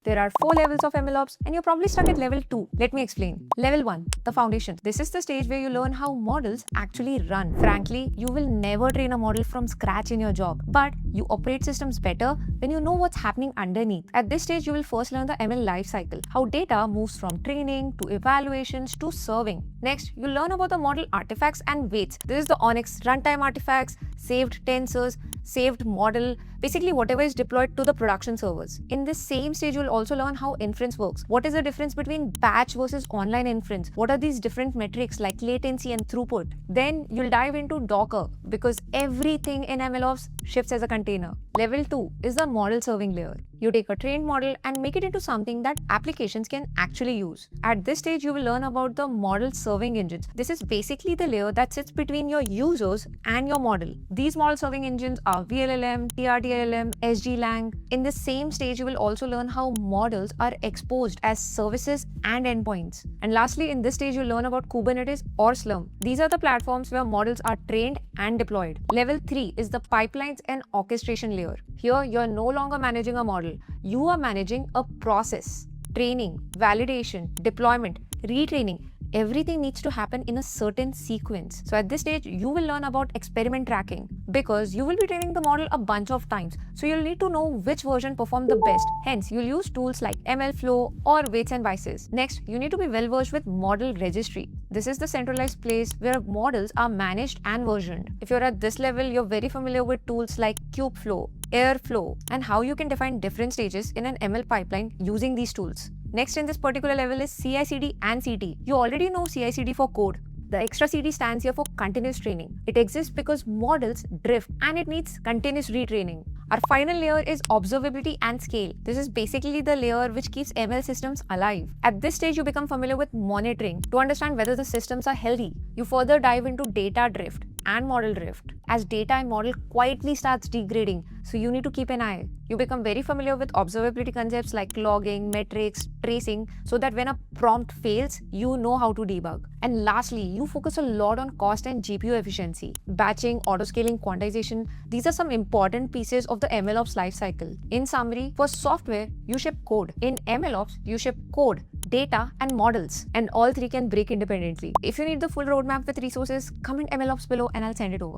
There are 4 levels of MLOps and you're probably stuck at level 2. Let me explain. Level 1, the foundation. This is the stage where you learn how models actually run. Frankly, you will never train a model from scratch in your job, but you operate systems better when you know what's happening underneath. At this stage, you will first learn the ML lifecycle, how data moves from training to evaluations to serving. Next, you learn about the model artifacts and weights. This is the Onyx runtime artifacts, saved tensors, saved model, basically whatever is deployed to the production servers. In this same stage, you'll also learn how inference works. What is the difference between batch versus online inference? What are these different metrics like latency and throughput? Then you'll dive into Docker because everything in MLOps ships as a container. Level 2 is the model serving layer. You take a trained model and make it into something that applications can actually use. At this stage, you will learn about the model serving engines. This is basically the layer that sits between your users and your model. These model serving engines are VLLM, TRDLM, SGLang. In the same stage, you will also learn how models are exposed as services and endpoints. And lastly, in this stage, you'll learn about Kubernetes or Slurm. These are the platforms where models are trained and deployed. Level 3 is the pipelines and orchestration layer. Here, you're no longer managing a model. You are managing a process. Training, validation, deployment, retraining. Everything needs to happen in a certain sequence. So at this stage, you will learn about experiment tracking because you will be training the model a bunch of times. So you'll need to know which version performed the best. Hence, you'll use tools like MLflow or Weights and Vices. Next, you need to be well versed with model registry. This is the centralized place where models are managed and versioned. If you're at this level, you're very familiar with tools like Kubeflow, Airflow, and how you can define different stages in an ML pipeline using these tools. Next in this particular level is CI/CD and CT. You already know CI/CD for code. The extra CD stands here for continuous training. It exists because models drift and it needs continuous retraining. Our final layer is observability and scale. This is basically the layer which keeps ML systems alive. At this stage, you become familiar with monitoring to understand whether the systems are healthy. You further dive into data drift and model drift as data and model quietly starts degrading, so you need to keep an eye. You become very familiar with observability concepts like logging, metrics, tracing, so that when a prompt fails, you know how to debug. And lastly, you focus a lot on cost and GPU efficiency. Batching, autoscaling, quantization, these are some important pieces of the MLOps lifecycle. In summary, for software, you ship code. In MLOps, you ship code, data, and models, and all three can break independently. If you need the full roadmap with resources, comment MLOps below and I'll send it over.